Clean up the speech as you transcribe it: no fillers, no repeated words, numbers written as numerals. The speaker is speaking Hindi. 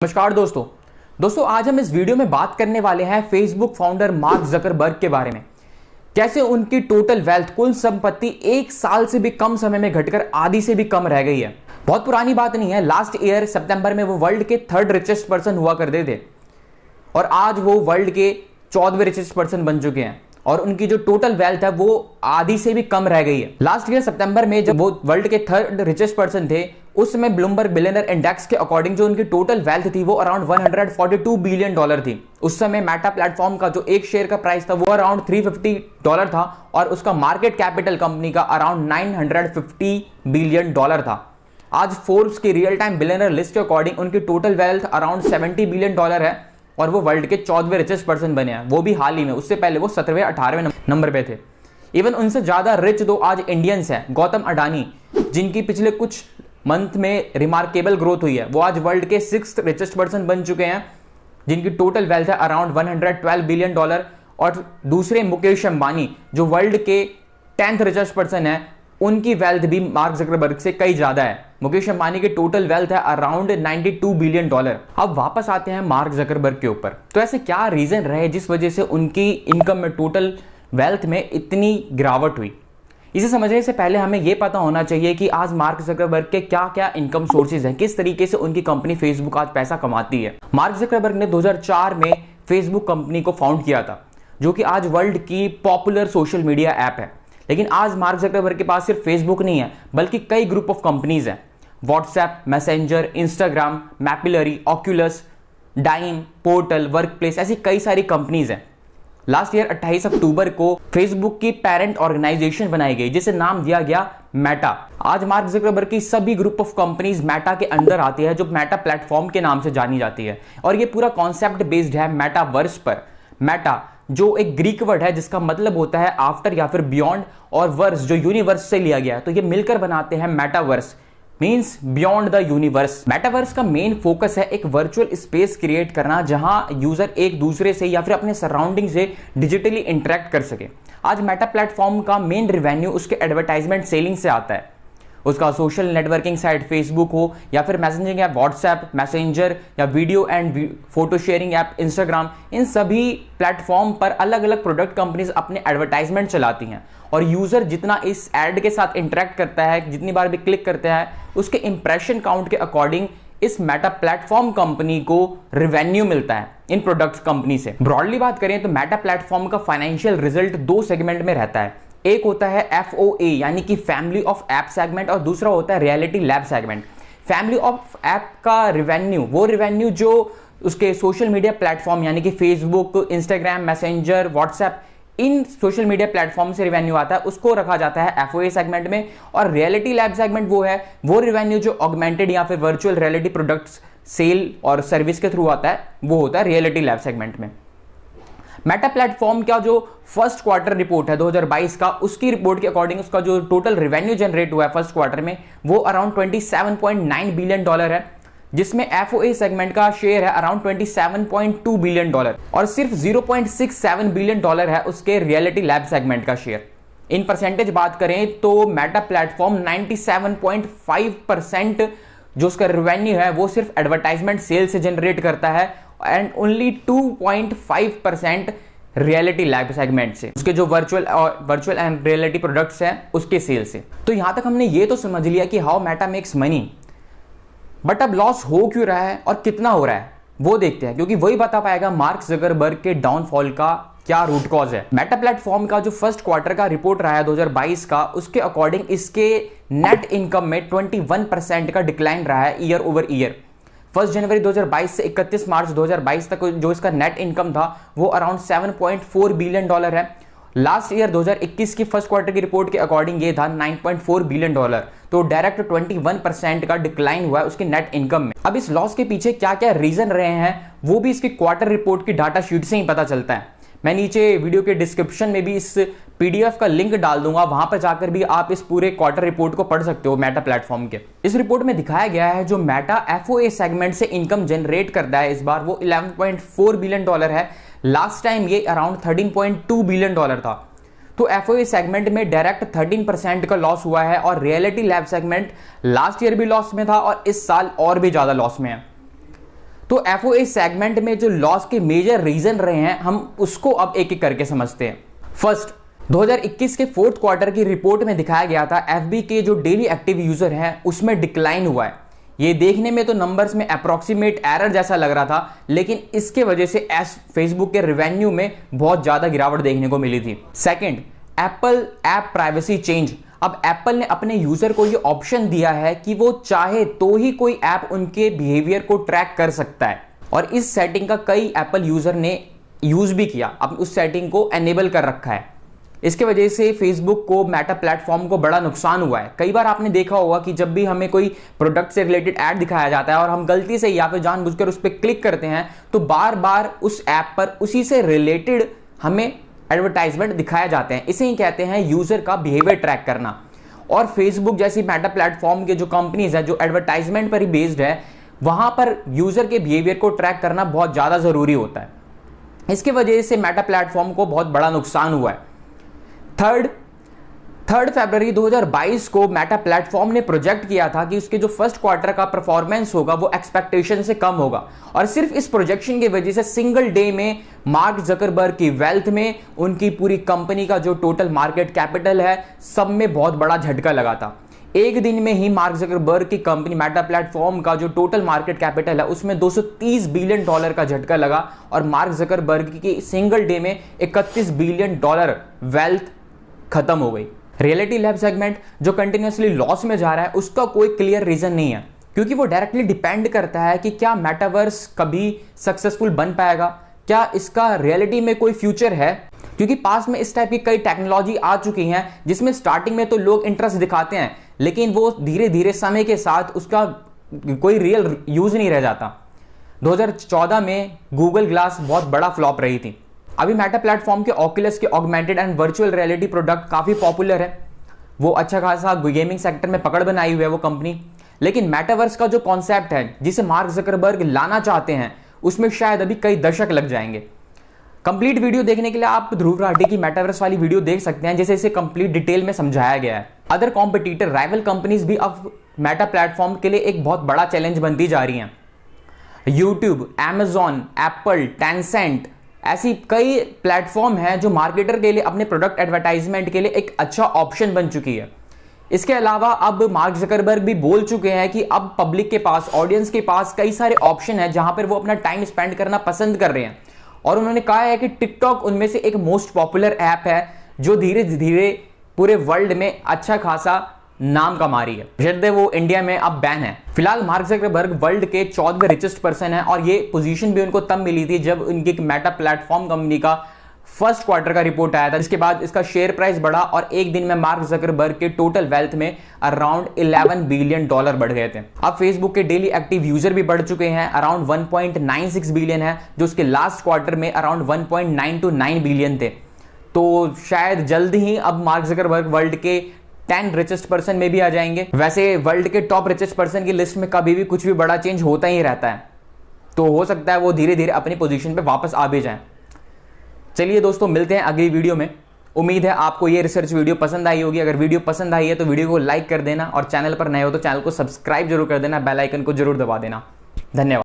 नमस्कार दोस्तों आज हम इस वीडियो में बात करने वाले हैं फेसबुक फाउंडर मार्क जकरबर्ग के बारे में। कैसे उनकी टोटल वेल्थ, कुल संपत्ति एक साल से भी कम समय में घटकर आधी से भी कम रह गई है। बहुत पुरानी बात नहीं है, लास्ट ईयर सितंबर में वो वर्ल्ड के 3rd रिचेस्ट पर्सन हुआ करते थे और आज वो वर्ल्ड के 14वें रिचेस्ट पर्सन बन चुके हैं और उनकी जो टोटल वेल्थ है वो आधी से भी कम रह गई है। लास्ट ईयर सितंबर में जब वो वर्ल्ड के 3rd रिचेस्ट पर्सन थे, उस समय ब्लूमबर्ग बिलियनर इंडेक्स के अकॉर्डिंग जो उनकी टोटल वेल्थ थी वो अराउंड $142 बिलियन थी। उस समय मेटा प्लेटफॉर्म का जो एक शेयर का प्राइस था वो अराउंड $350 था और उसका मार्केट कैपिटल कंपनी का अराउंड $950 बिलियन था। आज फोर्ब्स की रियल टाइम बिलियनर लिस्ट के अकॉर्डिंग उनकी टोटल वेल्थ अराउंड $70 बिलियन है और वो वर्ल्ड के 14वें रिचेस्ट पर्सन बने हैं, वो भी हाल ही में। उससे पहले वो 17वें 18वें नंबर पे थे। इवन उनसे ज्यादा रिच दो आज इंडियंस हैं, गौतम अडानी, जिनकी पिछले कुछ मंथ में रिमार्केबल ग्रोथ हुई है, वो आज वर्ल्ड के 6th रिचेस्ट पर्सन बन चुके हैं, जिनकी टोटल वेल्थ है अराउंड $112 बिलियन। और दूसरे मुकेश अंबानी जो वर्ल्ड के 10th रिचेस्ट पर्सन है, उनकी वेल्थ भी मार्क जकरबर्ग से कई ज्यादा है। मुकेश अंबानी की टोटल वेल्थ है अराउंड $92 बिलियन। अब वापस आते हैं मार्क जकरबर्ग के ऊपर। तो ऐसे क्या रीजन रहे जिस वजह से उनकी इनकम में, टोटल वेल्थ में इतनी गिरावट हुई? इसे समझने से पहले हमें यह पता होना चाहिए कि आज मार्क जकरबर्ग के क्या क्या इनकम सोर्सेज हैं, किस तरीके से उनकी कंपनी फेसबुक आज पैसा कमाती है। मार्क जकरबर्ग ने 2004 में फेसबुक कंपनी को फाउंड किया था, जो कि आज वर्ल्ड की पॉपुलर सोशल मीडिया ऐप है। लेकिन आज मार्क जकरबर्ग के पास सिर्फ फेसबुक नहीं है, बल्कि कई ग्रुप ऑफ कंपनीज हैं। WhatsApp, Messenger, Instagram, Mapillary, Oculus, Dime, Portal, Workplace, ऐसी कई सारी कंपनीज हैं। लास्ट ईयर 28 अक्टूबर को फेसबुक की पेरेंट ऑर्गेनाइजेशन बनाई गई, जिसे नाम दिया गया मेटा। आज मार्क जकरबर्ग की सभी ग्रुप ऑफ कंपनीज मेटा के अंदर आती है, जो मेटा प्लेटफॉर्म के नाम से जानी जाती है। और ये पूरा कॉन्सेप्ट बेस्ड है मेटावर्स पर। मेटा जो एक ग्रीक वर्ड है जिसका मतलब होता है आफ्टर या फिर बियॉन्ड, और वर्स जो यूनिवर्स से लिया गया है, तो ये मिलकर बनाते हैं metaverse, means beyond the universe. Metaverse का मेन फोकस है एक वर्चुअल स्पेस क्रिएट करना, जहां यूजर एक दूसरे से या फिर अपने सराउंडिंग से डिजिटली इंटरेक्ट कर सके। आज मेटा प्लेटफॉर्म का मेन रिवेन्यू उसके एडवर्टाइजमेंट सेलिंग से आता है। उसका सोशल नेटवर्किंग साइट फेसबुक हो या फिर मैसेजिंग ऐप व्हाट्सएप, मैसेंजर, या video and photo sharing app Instagram, इन सभी प्लेटफॉर्म पर अलग अलग प्रोडक्ट कंपनीज अपने एडवर्टाइजमेंट चलाती हैं। और यूजर जितना इस एड के साथ इंटरेक्ट करता है, जितनी बार भी क्लिक करता है, उसके इंप्रेशन काउंट के अकॉर्डिंग इस मेटा प्लेटफॉर्म कंपनी को रिवेन्यू मिलता है इन प्रोडक्ट कंपनी से। ब्रॉडली बात करें तो मेटा प्लेटफॉर्म का फाइनेंशियल रिजल्ट 2 सेगमेंट में रहता है। एक होता है FOA यानी कि फैमिली ऑफ ऐप सेगमेंट, और दूसरा होता है reality lab segment. Family of app का रिवेन्यू, वो रिवेन्यू जो उसके सोशल मीडिया प्लेटफॉर्म यानी कि फेसबुक, इंस्टाग्राम, मैसेंजर, व्हाट्सएप, इन सोशल मीडिया प्लेटफॉर्म से रिवेन्यू आता है, उसको रखा जाता है FOA सेगमेंट में। और रियलिटी लैब सेगमेंट वो रिवेन्यू जो ऑगमेंटेड या फिर वर्चुअल रियलिटी प्रोडक्ट्स सेल और सर्विस के थ्रू आता है, वो होता है रियलिटी लैब सेगमेंट में। मेटा प्लेटफॉर्म का जो फर्स्ट क्वार्टर रिपोर्ट है 2022 का, उसकी रिपोर्ट के अकॉर्डिंग उसका जो टोटल रेवेन्यू जनरेट हुआ है फर्स्ट क्वार्टर में, वो अराउंड $27.9 बिलियन है, जिसमें FOA सेगमेंट का शेयर है अराउंड $27.2 बिलियन और सिर्फ $0.67 बिलियन है उसके रियलिटी लैब सेगमेंट का शेयर। इन परसेंटेज बात करें तो मेटा प्लेटफॉर्म 97.5% जो उसका रेवेन्यू है वो सिर्फ एडवर्टाइजमेंट सेल से जनरेट करता है, and only 2.5% reality lab segment से, उसके जो वर्चुअल एंड रियलिटी प्रोडक्ट्स हैं उसके सेल से। तो यहां तक हमने ये तो समझ लिया कि how Meta makes money, but अब लॉस हो क्यों रहा है और कितना हो रहा है वो देखते हैं, क्योंकि वही बता पाएगा मार्क जकरबर्ग के डाउनफॉल का क्या रूट कॉज है। मेटा प्लेटफॉर्म का जो फर्स्ट क्वार्टर का रिपोर्ट रहा है 2022 का, उसके अकॉर्डिंग इसके नेट इनकम में 21% का डिक्लाइन रहा है ईयर ओवर ईयर। 1 जनवरी 2022 से 31 मार्च 2022 तक जो इसका नेट इनकम था वो अराउंड $7.4 बिलियन है। लास्ट ईयर 2021 की फर्स्ट क्वार्टर की रिपोर्ट के अकॉर्डिंग ये था $9.4 बिलियन। तो डायरेक्ट 21% का डिक्लाइन हुआ है उसके नेट इनकम में। अब इस लॉस के पीछे क्या क्या रीजन रहे हैं वो भी इसकी क्वार्टर रिपोर्ट की डाटा शीट से ही पता चलता है। मैं नीचे वीडियो के डिस्क्रिप्शन में भी इस PDF का लिंक डाल दूंगा, वहां पर जाकर भी आप इस पूरे क्वार्टर रिपोर्ट को पढ़ सकते हो मेटा प्लेटफॉर्म के। इस रिपोर्ट में दिखाया गया है जो मेटा FOA सेगमेंट से इनकम जनरेट करता है इस बार वो $11.4 बिलियन है। लास्ट टाइम ये अराउंड $13.2 बिलियन था। तो FOA सेगमेंट में डायरेक्ट 13% का लॉस हुआ है, और reality lab segment last year भी लॉस में था और इस साल और भी ज्यादा लॉस में है। तो FOA सेगमेंट में जो लॉस के मेजर रीजन रहे हैं, हम उसको अब एक एक करके समझते हैं। फर्स्ट, 2021 के फोर्थ क्वार्टर की रिपोर्ट में दिखाया गया था FB के जो डेली एक्टिव यूजर हैं उसमें डिक्लाइन हुआ है। ये देखने में तो नंबर्स में अप्रोक्सीमेट एरर जैसा लग रहा था, लेकिन इसके वजह से फेसबुक के रेवेन्यू में बहुत ज्यादा गिरावट देखने को मिली थी। Second, Apple app privacy change. अब एप्पल ने अपने यूजर को ये ऑप्शन दिया है कि वो चाहे तो ही कोई ऐप उनके बिहेवियर को ट्रैक कर सकता है, और इस सेटिंग का कई एप्पल यूजर ने यूज भी किया, अब उस सेटिंग को एनेबल कर रखा है। इसके वजह से फेसबुक को, मेटा प्लेटफॉर्म को बड़ा नुकसान हुआ है। कई बार आपने देखा होगा कि जब भी हमें कोई प्रोडक्ट से रिलेटेड ऐड दिखाया जाता है और हम गलती से या फिर जानबूझकर उस पर क्लिक करते हैं, तो बार बार उस ऐप पर उसी से रिलेटेड हमें एडवर्टाइजमेंट दिखाए जाते हैं। इसे ही कहते हैं यूजर का बिहेवियर ट्रैक करना। और फेसबुक जैसी मेटा प्लेटफॉर्म के जो कंपनीज है जो एडवर्टाइजमेंट पर ही बेस्ड है, वहां पर यूजर के बिहेवियर को ट्रैक करना बहुत ज्यादा जरूरी होता है। इसकी वजह से मेटा प्लेटफॉर्म को बहुत बड़ा नुकसान हुआ है। थर्ड फरवरी 2022 को मेटा प्लेटफॉर्म ने प्रोजेक्ट किया था कि उसके जो फर्स्ट क्वार्टर का परफॉर्मेंस होगा वो एक्सपेक्टेशन से कम होगा, और सिर्फ इस प्रोजेक्शन की वजह से सिंगल डे में मार्क जकरबर्ग की वेल्थ में, उनकी पूरी कंपनी का जो टोटल मार्केट कैपिटल है, सब में बहुत बड़ा झटका लगा था। एक दिन में ही मार्क जकरबर्ग की कंपनी मेटा प्लेटफॉर्म का जो टोटल मार्केट कैपिटल है उसमें $230 बिलियन का झटका लगा, और मार्क जकरबर्ग की सिंगल डे में $31 बिलियन वेल्थ खत्म हो गई। रियलिटी लैब सेगमेंट जो कंटिन्यूअसली लॉस में जा रहा है, उसका कोई क्लियर रीजन नहीं है, क्योंकि वो डायरेक्टली डिपेंड करता है कि क्या मेटावर्स कभी सक्सेसफुल बन पाएगा, क्या इसका रियलिटी में कोई फ्यूचर है। क्योंकि पास में इस टाइप की कई टेक्नोलॉजी आ चुकी हैं जिसमें स्टार्टिंग में तो लोग इंटरेस्ट दिखाते हैं, लेकिन वो धीरे धीरे समय के साथ उसका कोई रियल यूज नहीं रह जाता। 2014 में गूगल ग्लास बहुत बड़ा फ्लॉप रही थी। अभी मेटा प्लेटफॉर्म के ऑक्यूलस के augmented and virtual reality product काफी पॉपुलर है, वो अच्छा खासा गेमिंग सेक्टर में पकड़ बनाई हुई है वो कंपनी। लेकिन मेटावर्स का जो कॉन्सेप्ट है जिसे मार्क जकरबर्ग लाना चाहते हैं, उसमें शायद अभी कई दशक लग जाएंगे। कंप्लीट वीडियो देखने के लिए आप ध्रुव राठी की मेटावर्स वाली वीडियो देख सकते हैं, जैसे इसे कंप्लीट डिटेल में समझाया गया है। अदर कॉम्पिटिटर राइवल कंपनीज भी अब मेटा प्लेटफॉर्म के लिए एक बहुत बड़ा चैलेंज बनती जा रही हैं। यूट्यूब, Amazon, एप्पल, टेंसेंट, ऐसी कई प्लेटफॉर्म हैं जो मार्केटर के लिए अपने प्रोडक्ट एडवर्टाइजमेंट के लिए एक अच्छा ऑप्शन बन चुकी है। इसके अलावा अब मार्क जकरबर्ग भी बोल चुके हैं कि अब पब्लिक के पास, ऑडियंस के पास कई सारे ऑप्शन हैं जहां पर वो अपना टाइम स्पेंड करना पसंद कर रहे हैं, और उन्होंने कहा है कि टिकटॉक उनमें से एक मोस्ट पॉपुलर ऐप है जो धीरे धीरे पूरे वर्ल्ड में अच्छा खासा नाम कमा रही है, बशर्ते वो इंडिया में अब बैन है। फिलहाल मार्क जकरबर्ग वर्ल्ड के 14वें रिचेस्ट पर्सन है, और ये पोजीशन भी उनको तब मिली थी जब उनकी मेटा प्लेटफॉर्म कंपनी का फर्स्ट क्वार्टर का रिपोर्ट आया था। इसके बाद इसका शेयर प्राइस बढ़ा और एक दिन में मार्क जकरबर्ग के टोटल वेल्थ में अराउंड $11 बिलियन बढ़ गए थे। अब फेसबुक के डेली एक्टिव यूजर भी बढ़ चुके हैं, अराउंड 1.96 बिलियन है, जो उसके लास्ट क्वार्टर में अराउंड 1.929 बिलियन थे। तो शायद जल्द ही अब मार्क जकरबर्ग वर्ल्ड के 10 रिचेस्ट पर्सन में भी आ जाएंगे। वैसे वर्ल्ड के टॉप रिचेस्ट पर्सन की लिस्ट में कभी भी कुछ भी बड़ा चेंज होता ही रहता है, तो हो सकता है वो धीरे धीरे अपनी पोजीशन पे वापस आ भी जाएं। चलिए दोस्तों, मिलते हैं अगली वीडियो में। उम्मीद है आपको ये रिसर्च वीडियो पसंद आई होगी। अगर वीडियो पसंद आई है तो वीडियो को लाइक कर देना, और चैनल पर नए हो तो चैनल को सब्सक्राइब जरूर कर देना, बेल आइकन को जरूर दबा देना। धन्यवाद।